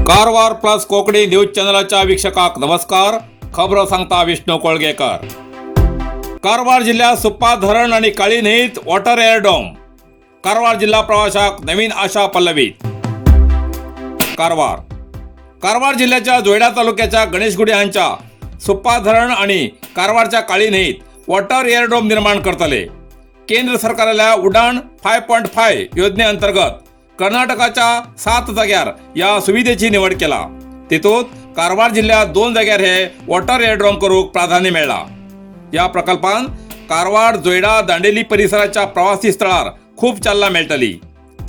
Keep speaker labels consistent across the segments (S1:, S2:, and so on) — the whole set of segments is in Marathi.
S1: कारवार प्लस कोकणी न्यूज चॅनलच्या वीक्षकांक नमस्कार. खबर सांगता विष्णू कोळगेकर. कारवार जिल्ह्यात सुप्पा धरण आणि काळी न्हंयत वॉटर एअरडॉम. कारवार जिल्हा प्रवाशाक नवीन आशा पल्लवीत. कारवार जिल्ह्याच्या जोयडा तालुक्याच्या गणेशगुडी हांच्या सुप्पा धरण आणि कारवारच्या काळी न्हंयत वॉटर एअरडॉम निर्माण करतले. केंद्र सरकाराच्या उडाण 5.5 योजने अंतर्गत कर्नाटकाच्या 7 जाग्यार या सुविधेची निवड केला. तितूंत कारवार जिल्ह्यात 2 जाग्यार हे वॉटर एअरड्रॉम करूक प्राधान्य मेळ्ळा. या प्रकल्पान कारवार जोयडा दांडेली परिसराच्या प्रवासी स्थळार खूप चालना मेळटली.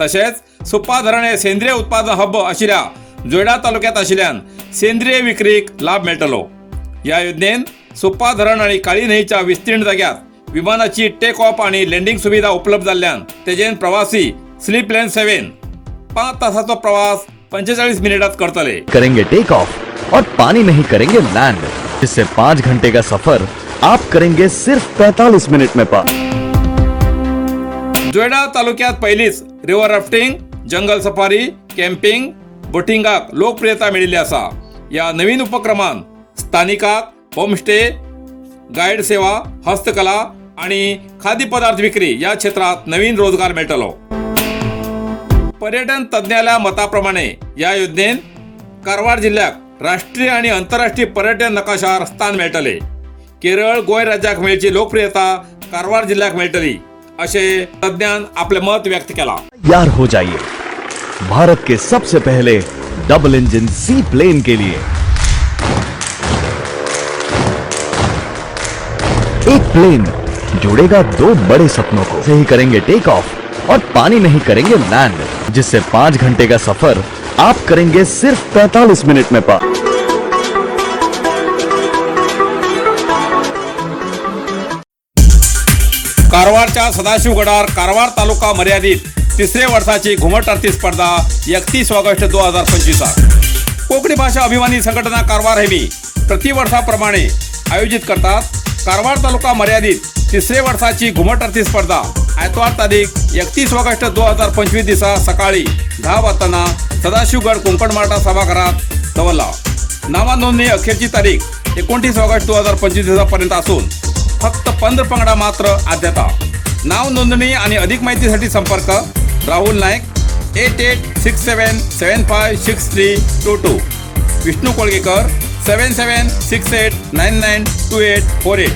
S1: तशेंच सुप्पा धरण हे सेंद्रिय उत्पादन हब आशिल्ल्या जोयडा तालुक्यात आशिल्ल्यान सेंद्रिय विक्रीक लाभ मेळटलो. या योजनेन सुप्पा धरण आणि काळी न्हंयच्या विस्तीर्ण जाग्यात विमानाची टेक ऑफ आणि लँडिंग सुविधा उपलब्ध जाल्ल्यान तेजेन प्रवासी स्लीप लेन 7 5 तासाचो प्रवास 45 मिनिटात करतले.
S2: करेंगे टेक ऑफ और पानी में ही करेंगे लैंड, जिससे 5 घंटे का सफर आप करेंगे सिर्फ 45 मिनट में पार.
S1: जोयडा तालुक्यात पहिलीच रिव्हर राफ्टिंग, जंगल सफारी, कॅम्पिंग, बोटिंगाक लोकप्रियता मिळाली असा. या नवीन उपक्रमान स्थानिकाक होमस्टे, गाईड सेवा, हस्तकला आणि खाद्यपदार्थ विक्री या क्षेत्रात नवीन रोजगार मेळटलो. पर्यटन तज्ञाच्या मताप्रमाणे या योजनेन कारवार जिल्ह्याक राष्ट्रीय आणि आंतरराष्ट्रीय पर्यटन नकाशार स्थान मेळटले. केरळ, गोय राज्याक मेळची लोकप्रियता कारवार जिल्ह्याक मेळटली असे तज्ञान आपले मत व्यक्त केला.
S2: तैयार हो जाइए भारत के सबसे पहले डबल इंजन सी प्लेन के लिए. एक प्लेन जोड़ेगा 2 बड़े सपनों को. से ही करेंगे टेक ऑफ और पानी में ही करेंगे लैंड, जिससे 5 घंटे का सफर आप करेंगे सिर्फ 45 मिनट में पार.
S1: कारवारच्या सदाशिवगडार कारवार तालुका मर्यादित 3रे वर्षाची घुमट आरती स्पर्धा 31 ऑगस्ट 2025 कोकणी भाषा अभिमानी संघटना कारवार हेमी प्रतिवर्षाप्रमाणे आयोजित करतात. कारवार तालुका मर्यादित 3रे वर्षाची घुमट आरती स्पर्धा आयतवार तारीख 31 ऑगस्ट 2025 दिसा सकाळी 10 वाजता सदाशिवगड कुंकणमाटा सभागृहात दवरला. नावा नोंदणी अखेरची तारीख 29 ऑगस्ट 2025 दिसापर्यंत असून फक्त 15 पंगडा मात्र आद्यता. नाव नोंदणी आणि अधिक माहितीसाठी संपर्क राहुल नाईक 8867756322, विष्णू कोळगेकर 7768992848,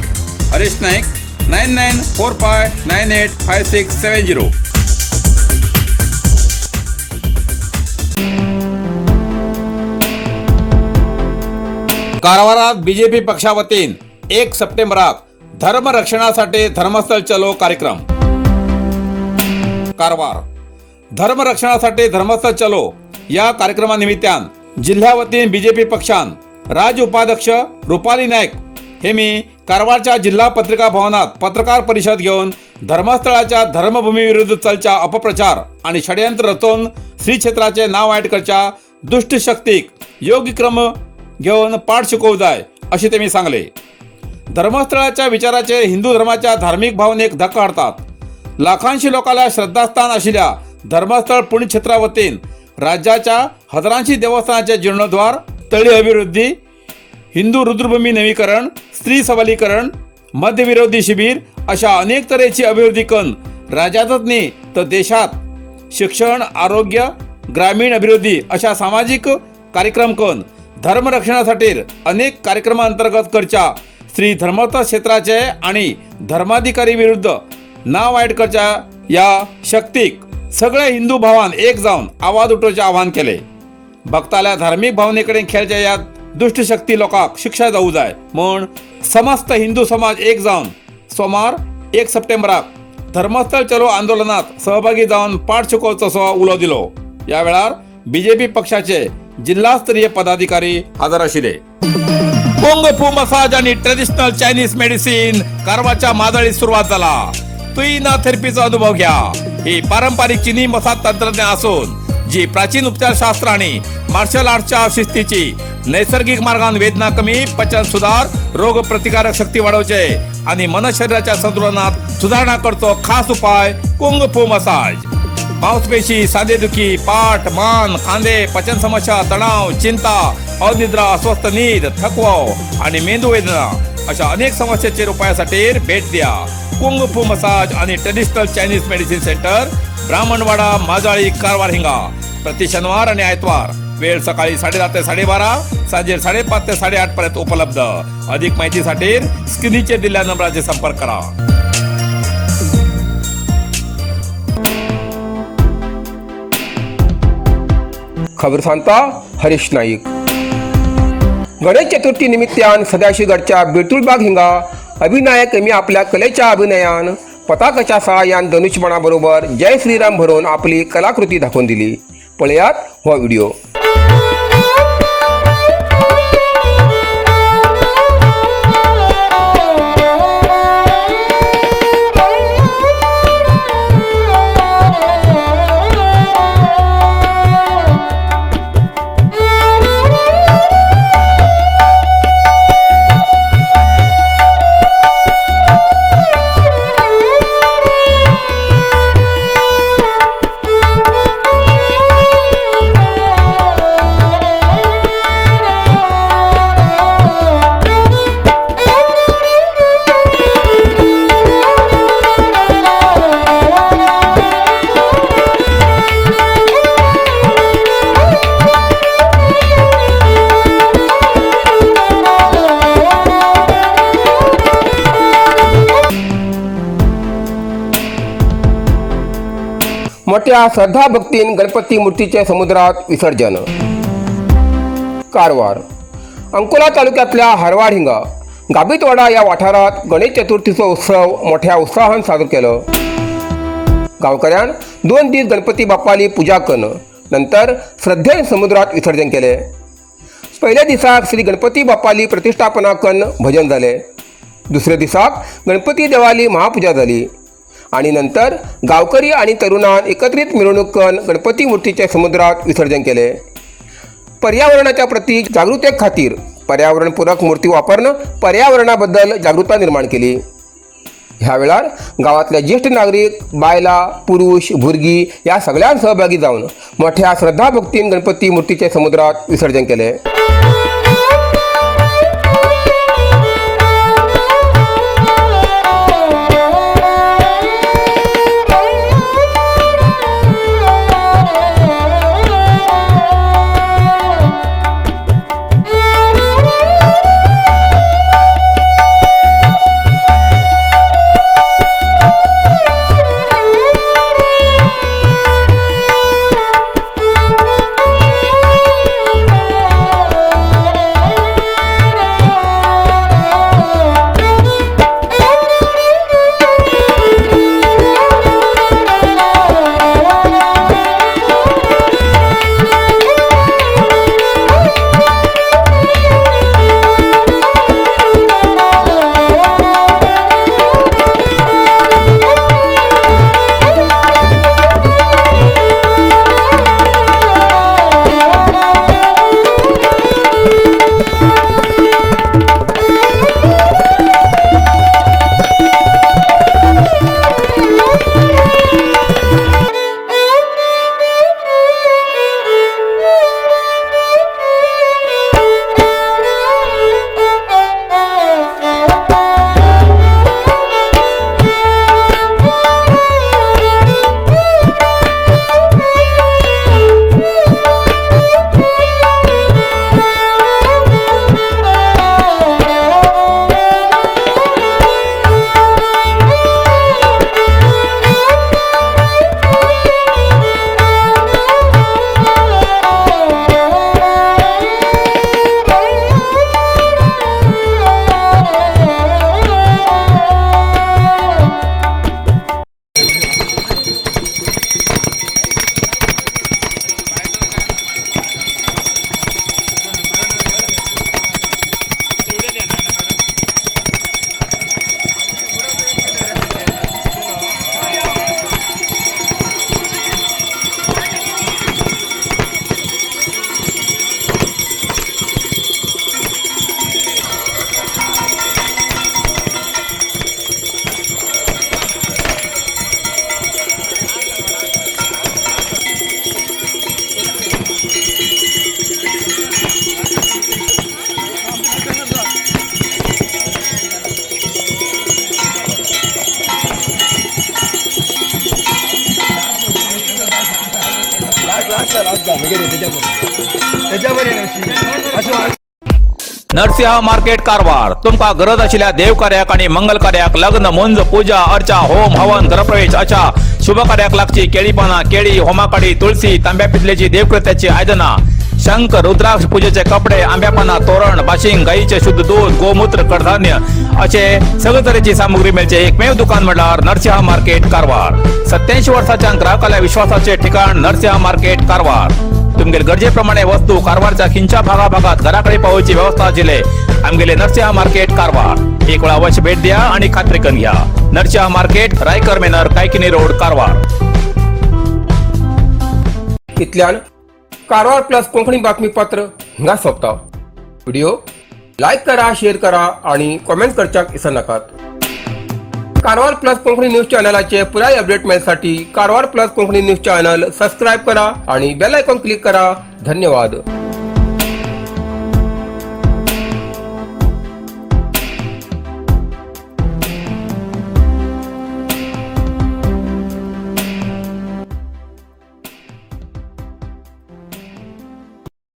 S1: हरीश नाईक 9945985670. कारवारात बीजेपी पक्षावतीन 1 सप्टेंबराक धर्म रक्षणासाठी धर्मस्थळ चलो कार्यक्रम. कारवार धर्म रक्षणासाठी धर्मस्थळ चलो या कार्यक्रमानिमित्तान जिल्ह्यावतीन बीजेपी पक्षान राज्य उपाध्यक्ष रुपाली नाईक हेमी कारवारच्या जिल्हा पत्रिका भवनात पत्रकार परिषद घेऊन धर्मस्थळाच्या धर्मभूमी विरुद्ध चलच्या अपप्रचार आणि षडयंत्र रचून श्री क्षेत्राचे नाव वाईट करच्या दुष्ट शक्तीक योग्य क्रम घेऊन पाठ शिकवू जाय असे त्यांनी सांगले. धर्मस्थळाच्या विचाराचे हिंदू धर्माच्या धार्मिक भावनेक धक्का हाडतात. लाखांशी लोकांना श्रद्धास्थान आशिल्ल्या धर्मस्थळ पुण्यक्षेत्रा वतीन राज्याच्या हजारांशी देवस्थानाचे जीर्णोद्वार, तळी अभिवृद्धी, हिंदू रुद्रभूमी नवीकरण, स्त्री सबलीकरण, मध्यविरोधी शिबिर अशा अनेक तऱ्हेची अभिवृद्धी करून राज्यातच नाही तर देशात शिक्षण, आरोग्य, ग्रामीण अभिवृद्धी अशा सामाजिक कार्यक्रम करून धर्म रक्षणासाठी अनेक कार्यक्रमांतर्गत करच्या श्री धर्मस्थ क्षेत्राचे आणि धर्माधिकारी विरुद्ध नाव वाईट करच्या या शक्तीक सगळे हिंदू भावान एक जाऊन आवाज उठवचे आवाहन केले. भक्ताल्या धार्मिक भावनेकडे खेळच्या या दुष्ट शक्ती लोकांक शिक्षा जाऊ जाय म्हूण समस्त हिंदू समाज एक जाऊन सोमार 1 सप्टेंबराक धर्मस्थळ चलो आंदोलनात सहभागी जाऊन पाठ शिकोवचो उलो दिलो. या वेळार बीजेपी पक्षाचे जिल्हास्तरीय पदाधिकारी हजर आशिल्ले. कुंग फू मसाज आणि ट्रेडिशनल चायनीज मेडिसिन कारवारच्या मादळीत सुरुवात झाला. तुईना थेरपीचा अनुभव घ्या. ही पारंपरिक चीनी मसाज तंत्रज्ञान असून जी प्राचीन उपचारशास्त्र आणि मार्शल आर्टच्या शिस्तीची नैसर्गिक मार्गाने वेदना कमी, पचन सुधार, रोग प्रतिकारक शक्ती वाढवचे आणि मन शरीराच्या संतुलनात सुधारणा करतो खास उपाय कुंग फू मसाज. मांसपेशी, सांधेदुखी, पाठ, मान, खांदे, पचन समस्या, तणाव, चिंता, अनिद्रा, अस्वस्थ नींद, थकवा आणि मेंदू वेदना अशा अनेक समस्याचे उपायासाठी भेट द्या. कुंग फू मसाज आणि traditional Chinese medicine centre, Brahmanwada, Majali, Karwar हिंगा. प्रति शनिवार आणि आयतवार. वेळ सकाळी 10:30 ते 12:30, सांजे 5:30 ते 8:30 पर्यंत उपलब्ध. अधिक माहितीसाठी स्क्रीनचे दिलेल्या नंबराचे संपर्क करा.
S3: खबर सांगता हरीश नाईक. गणेश चतुर्थी निमित्तान सदाशिवगडच्या बेतुळबाग हिंगा अभिनायक यांनी आपल्या कलेच्या अभिनयान पताकाच्या सहाय्यान धनुष्यबाणाबरोबर जय श्रीराम भरून आपली कलाकृती दाखवून दिली. पळयात हा व्हिडिओ. मोठ्या श्रद्धा भक्तीन गणपती मूर्तीचे समुद्रात विसर्जन. कारवार. अंकोला तालुक्यातल्या हरवाड हिंगा गाबितवाडा या वाठारात गणेश चतुर्थीचा उत्सव मोठ्या उत्साहान साजरो केलो. गावकऱ्यान 2 दीस गणपती बाप्पाली पूजा करून नंतर श्रद्धेन समुद्रात विसर्जन केले. पहिल्या दिसाक श्री गणपती बाप्पाली प्रतिष्ठापना करून भजन झाले. दुसऱ्या दिसाक गणपती देवाली महापूजा झाली आणि नंतर गावकरी आणि तरुणान एकत्रित मिरवणूक करून गणपती मूर्तीचे समुद्रात विसर्जन केले. पर्यावरणाच्या प्रती जागृते खातीर पर्यावरणपूरक मूर्ती वापरून पर्यावरणाबद्दल जागृतता निर्माण केली. ह्या वेळार गावातले ज्येष्ठ नागरिक, बायला, पुरुष, भुरगी या सगळ्यांनी सहभागी जाऊन मोठ्या श्रद्धाभक्तीन गणपती मूर्तीचे समुद्रात विसर्जन केले.
S1: नरसिंह मार्केट कारवार तुमका गरज आशिल्ल्या देव कार्याक आणि मंगल कार्याक लग्न मुंज पूजा अर्चा होम हवन गृहप्रवेश अशा शुभ कार्याक लागची केळी पाना केळी होमाकाडी तुळशी तांब्या पितलेची देवकृत्याची आयदना शंख रुद्राक्ष पूजेचे कपडे आंब्या पाना तोरण बाशिंग गाईचे शुद्ध दूध गोमूत्र कडधान्य असे सगळे तरेची सामुग्री मेळचे एकमेव दुकान म्हणल्यार नरसिंह मार्केट कारवार 87 वर्षाच्या ग्राहकाला विश्वासाचे ठिकाण नरसिंह मार्केट कारवार तुमगेल गरजेप्रमाणे वस्तू कारवारच्या खिंच्या भागाभागात घराकडे पावोची व्यवस्था आशिल्ले आमगेले नरसिंह मार्केट कारवार एक वेळा अवश्य भेट द्या आणि खात्री करून घ्या नरसिंह मार्केट रायकर मेनर कायकिनी रोड कारवार
S3: इतल्यान कारवार प्लस कोंकणी बातमीपत्र हिंगा सोंपता व्हिडिओ लाईक करा शेअर करा आणि कमेंट करच्याक विसरू नाकात कारवार प्लस कोंकणी न्यूज चॅनलाचे पुराय अपडेट मेळसाठी Karwar plus Konkani news channel subscribe करा आणि बेल आयकॉन क्लिक करा धन्यवाद.